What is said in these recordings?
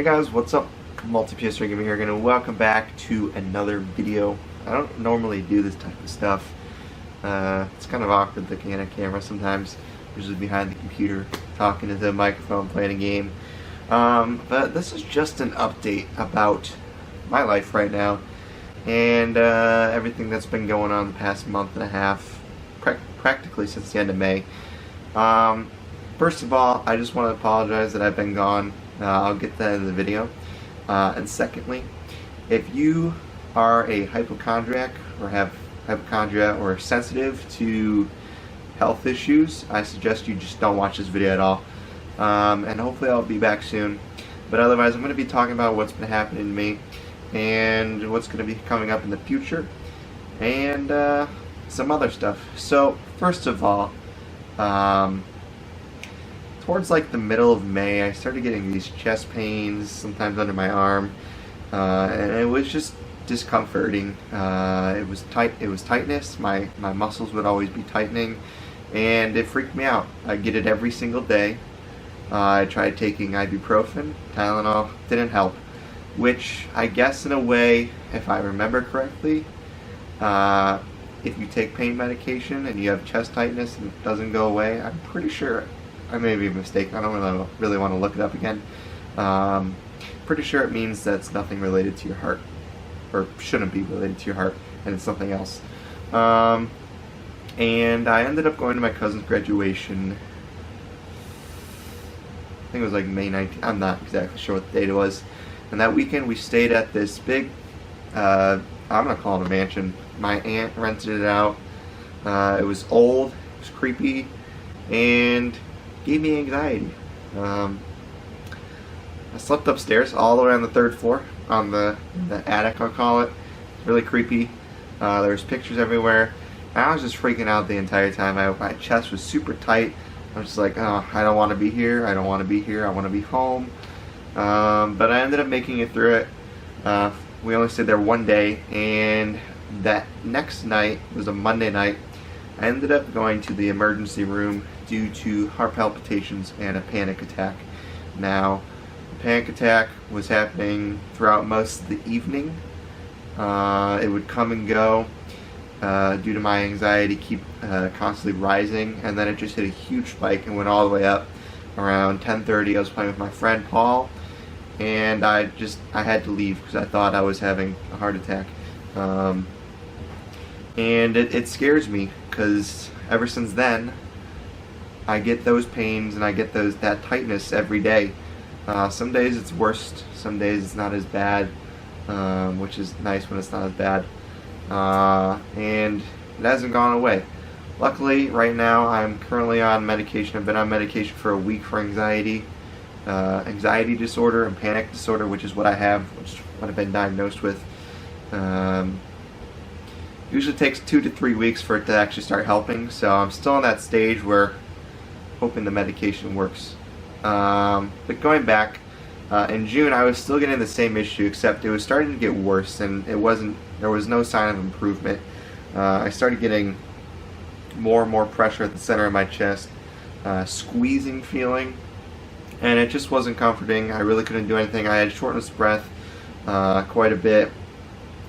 Hey guys, what's up? MultiPS Gaming here, and welcome back to another video. I don't normally do this type of stuff. It's kind of awkward looking at a camera sometimes. Usually behind the computer, talking to the microphone, playing a game. But this is just an update about my life right now and everything that's been going on the past month and a half, practically since the end of May. First of all, I just want to apologize that I've been gone. I'll get that in the video. And secondly, if you are a hypochondriac or have hypochondria or are sensitive to health issues, I suggest you just don't watch this video at all. And hopefully I'll be back soon. But otherwise, I'm going to be talking about what's been happening to me and what's going to be coming up in the future and some other stuff. So first of all, towards like the middle of May, I started getting these chest pains, sometimes under my arm, and it was just discomforting. It was tightness. My muscles would always be tightening, and it freaked me out. I get it every single day. I tried taking ibuprofen, Tylenol, didn't help. Which I guess in a way, if I remember correctly, if you take pain medication and you have chest tightness and it doesn't go away, I'm pretty sure. I may be mistaken. I don't really want to look it up again. Pretty sure it means that it's nothing related to your heart, or shouldn't be related to your heart, and it's something else. And I ended up going to my cousin's graduation. I think it was like May 19th. I'm not exactly sure what the date it was. And that weekend we stayed at this big, I'm gonna call it a mansion. My aunt rented it out. It was old, it was creepy, and gave me anxiety. I slept upstairs all the way on the third floor, on the attic I'll call it. Really creepy. There was pictures everywhere. I was just freaking out the entire time. My chest was super tight. I was just like, oh, I don't want to be here. I don't want to be here. I want to be home. But I ended up making it through it. We only stayed there one day, and that next night was a Monday night. I ended up going to the emergency room due to heart palpitations and a panic attack. Now, the panic attack was happening throughout most of the evening. It would come and go due to my anxiety keep constantly rising, and then it just hit a huge spike and went all the way up around 10:30. I was playing with my friend Paul, and I had to leave because I thought I was having a heart attack. And it scares me because ever since then I get those pains and I get that tightness every day. Some days it's worse, some days it's not as bad, which is nice when it's not as bad. And it hasn't gone away. Luckily, right now I'm currently on medication. I've been on medication for a week for anxiety disorder and panic disorder, which is what I have, which is what I've been diagnosed with. Usually takes 2 to 3 weeks for it to actually start helping, so I'm still in that stage where hoping the medication works. But going back, in June I was still getting the same issue, except it was starting to get worse, and there was no sign of improvement. I started getting more and more pressure at the center of my chest, squeezing feeling, and it just wasn't comforting. I really couldn't do anything. I had shortness of breath quite a bit.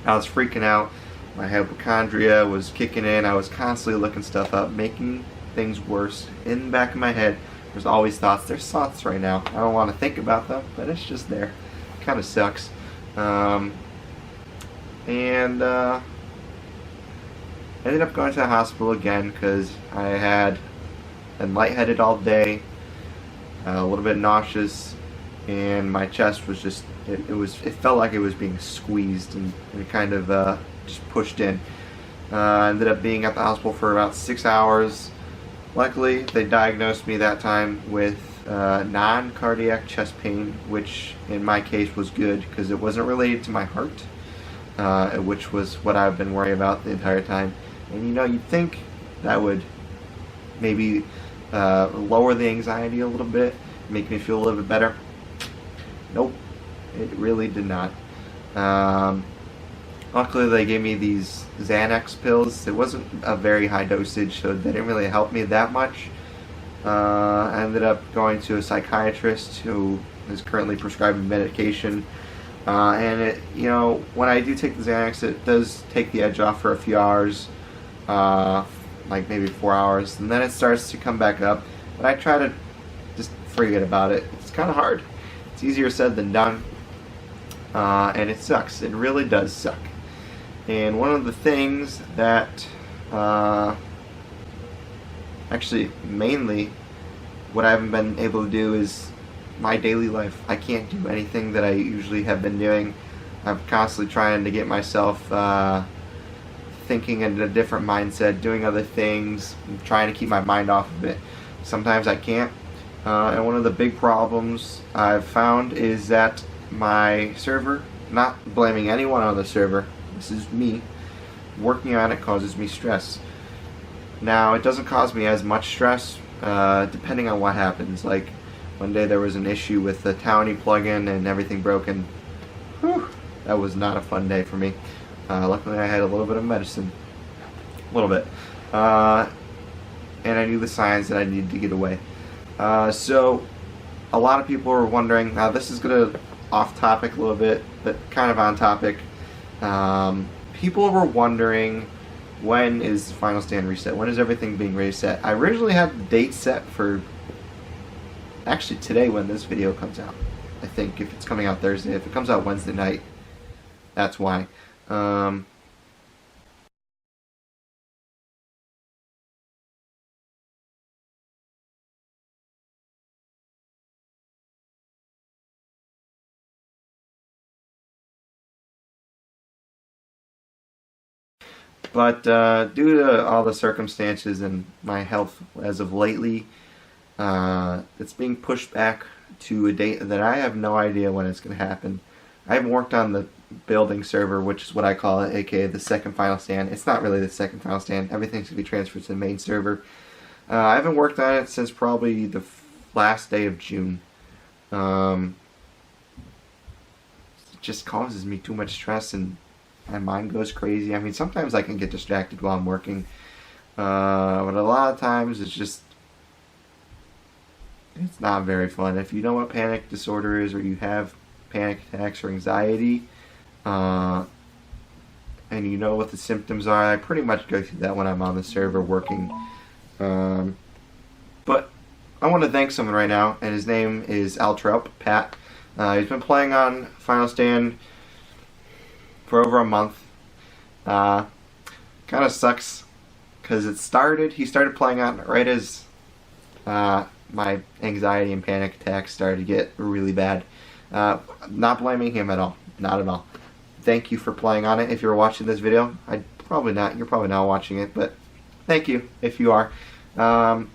I was freaking out. My hypochondria was kicking in. I was constantly looking stuff up, making things worse. In the back of my head, there's always thoughts. There's thoughts right now. I don't want to think about them, but it's just there. It kind of sucks. Ended up going to the hospital again because I had been lightheaded all day, a little bit nauseous, and my chest was just, it felt like it was being squeezed and kind of just pushed in. Ended up being at the hospital for about 6 hours. Luckily, they diagnosed me that time with non-cardiac chest pain, which in my case was good because it wasn't related to my heart, which was what I've been worried about the entire time. And you'd think that would maybe lower the anxiety a little bit, make me feel a little bit better. Nope, it really did not. Luckily, they gave me these Xanax pills. It wasn't a very high dosage, so they didn't really help me that much. I ended up going to a psychiatrist who is currently prescribing medication. And it, when I do take the Xanax, it does take the edge off for a few hours, like maybe 4 hours, and then it starts to come back up. But I try to just forget about it. It's kind of hard. It's easier said than done, and it sucks. It really does suck. And one of the things that, actually, mainly, what I haven't been able to do is my daily life. I can't do anything that I usually have been doing. I'm constantly trying to get myself thinking in a different mindset, doing other things, trying to keep my mind off of it. Sometimes I can't. And one of the big problems I've found is that my server, not blaming anyone on the server, this is me, working on it causes me stress. Now, it doesn't cause me as much stress, depending on what happens. Like, one day there was an issue with the Townie plugin and everything broken. Whew, that was not a fun day for me. Luckily I had a little bit of medicine. A little bit. And I knew the signs that I needed to get away. So, a lot of people are wondering, now this is going to off topic a little bit, but kind of on topic. People were wondering, when is the Final Stand reset? When is everything being reset? I originally had the date set for actually today when this video comes out. I think if it's coming out Thursday. If it comes out Wednesday night, that's why. But due to all the circumstances and my health as of lately, it's being pushed back to a date that I have no idea when it's going to happen. I haven't worked on the building server, which is what I call it, aka the second Final Stand. It's not really the second Final Stand. Everything's going to be transferred to the main server. I haven't worked on it since probably the last day of June. It just causes me too much stress and my mind goes crazy. I mean, sometimes I can get distracted while I'm working, but a lot of times it's not very fun. If you know what panic disorder is, or you have panic attacks or anxiety, and you know what the symptoms are, I pretty much go through that when I'm on the server working. But I want to thank someone right now, and his name is Altrelp, Pat. He's been playing on Final Stand for over a month. Kind of sucks because he started playing on it right as my anxiety and panic attacks started to get really bad. Not blaming him at all, not at all. Thank you for playing on it. If you're watching this video, you're probably not watching it, but thank you if you are. I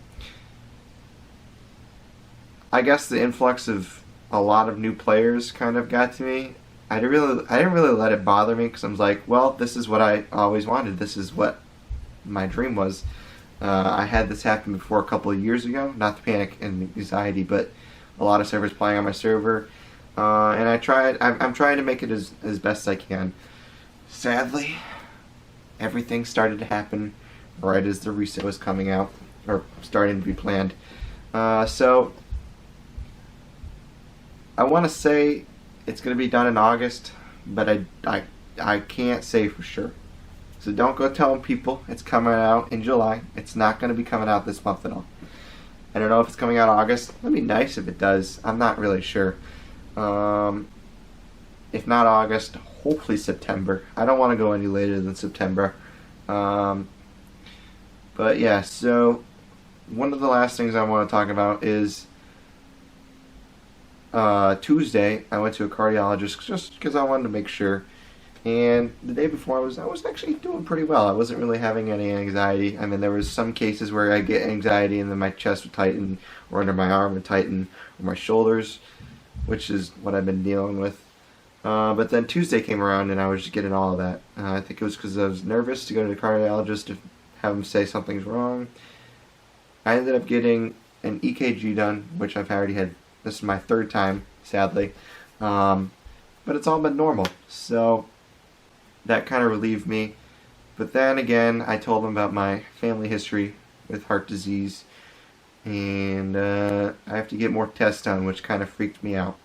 guess the influx of a lot of new players kind of got to me. I didn't really let it bother me because I was like, well, this is what I always wanted. This is what my dream was. I had this happen before a couple of years ago. Not the panic and anxiety, but a lot of servers playing on my server. And I'm trying to make it as best I can. Sadly, everything started to happen right as the reset was coming out, or starting to be planned. So, I want to say it's going to be done in August, but I can't say for sure. So don't go telling people it's coming out in July. It's not going to be coming out this month at all. I don't know if it's coming out August. That'd be nice if it does. I'm not really sure. If not August, hopefully September. I don't want to go any later than September. But yeah, so one of the last things I want to talk about is Tuesday I went to a cardiologist just because I wanted to make sure. And the day before I was actually doing pretty well. I wasn't really having any anxiety. I mean, there was some cases where I get anxiety and then my chest would tighten, or under my arm would tighten, or my shoulders, which is what I've been dealing with. But then Tuesday came around and I was just getting all of that. I think it was because I was nervous to go to the cardiologist to have him say something's wrong. I ended up getting an EKG done, which I've already had. This is my third time, sadly. But it's all been normal. So that kind of relieved me. But then again, I told him about my family history with heart disease. And I have to get more tests done, which kind of freaked me out.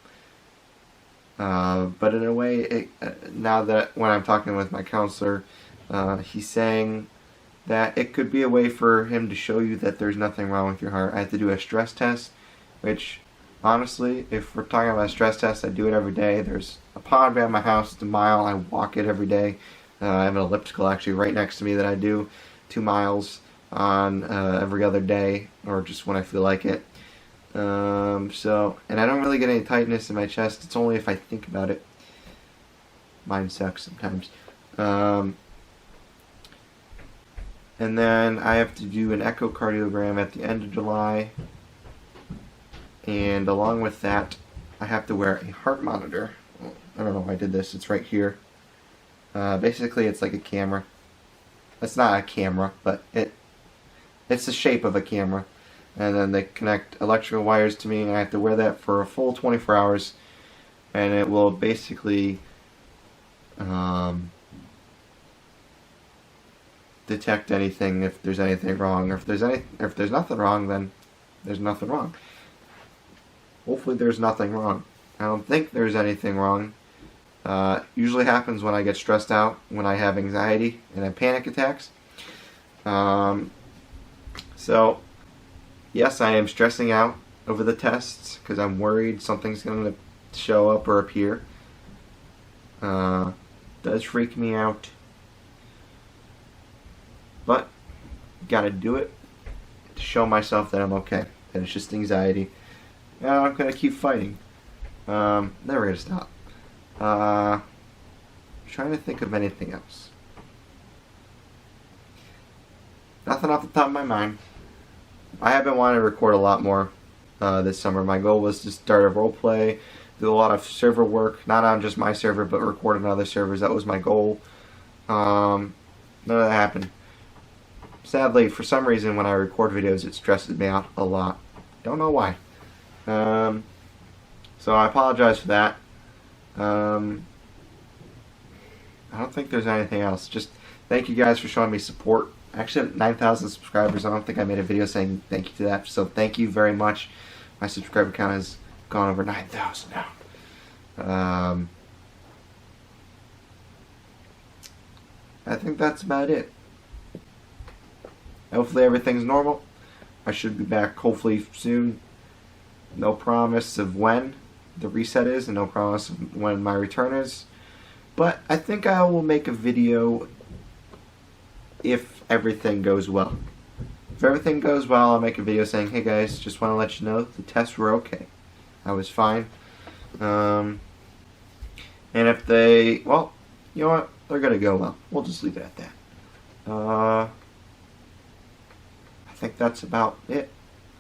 But in a way, now that when I'm talking with my counselor, he's saying that it could be a way for him to show you that there's nothing wrong with your heart. I have to do a stress test, which honestly, if we're talking about a stress test, I do it every day. There's a pond by my house, it's a mile, I walk it every day. I have an elliptical actually right next to me that I do 2 miles on every other day, or just when I feel like it. And I don't really get any tightness in my chest. It's only if I think about it. Mine sucks sometimes. And then I have to do an echocardiogram at the end of July. And along with that, I have to wear a heart monitor. I don't know why I did this. It's right here. Basically, it's like a camera. It's not a camera, but it's the shape of a camera. And then they connect electrical wires to me, and I have to wear that for a full 24 hours. And it will basically detect anything if there's anything wrong, or if there's nothing wrong, then there's nothing wrong. Hopefully there's nothing wrong. I don't think there's anything wrong. Usually happens when I get stressed out, when I have anxiety and have panic attacks. So yes, I am stressing out over the tests because I'm worried something's going to show up or appear. Does freak me out. But gotta do it to show myself that I'm okay. That it's just anxiety. And I'm gonna keep fighting. Never gonna stop. Trying to think of anything else. Nothing off the top of my mind. I have been wanting to record a lot more this summer. My goal was to start a roleplay, do a lot of server work, not on just my server, but record on other servers. That was my goal. None of that happened. Sadly, for some reason, when I record videos, it stresses me out a lot. Don't know why. So I apologize for that. I don't think there's anything else. Just thank you guys for showing me support. I actually have 9,000 subscribers. I don't think I made a video saying thank you to that. So thank you very much. My subscriber count has gone over 9,000 now. I think that's about it. Hopefully everything's normal. I should be back hopefully soon. No promise of when the reset is, and no promise of when my return is. But I think I will make a video if everything goes well. If everything goes well, I'll make a video saying, hey guys, just want to let you know the tests were okay. I was fine. And if they, well, you know what? They're going to go well. We'll just leave it at that. I think that's about it.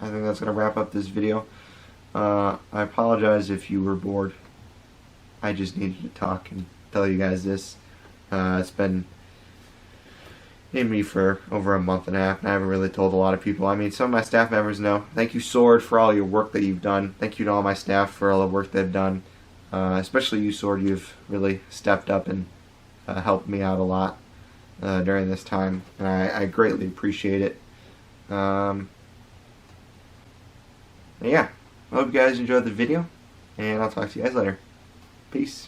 I think that's going to wrap up this video. I apologize if you were bored. I just needed to talk and tell you guys this. It's been in me for over a month and a half, and I haven't really told a lot of people. I mean, some of my staff members know. Thank you, Sword, for all your work that you've done. Thank you to all my staff for all the work they've done. Especially you, Sword. You've really stepped up and helped me out a lot during this time, and I greatly appreciate it. Yeah, I hope you guys enjoyed the video, and I'll talk to you guys later. Peace.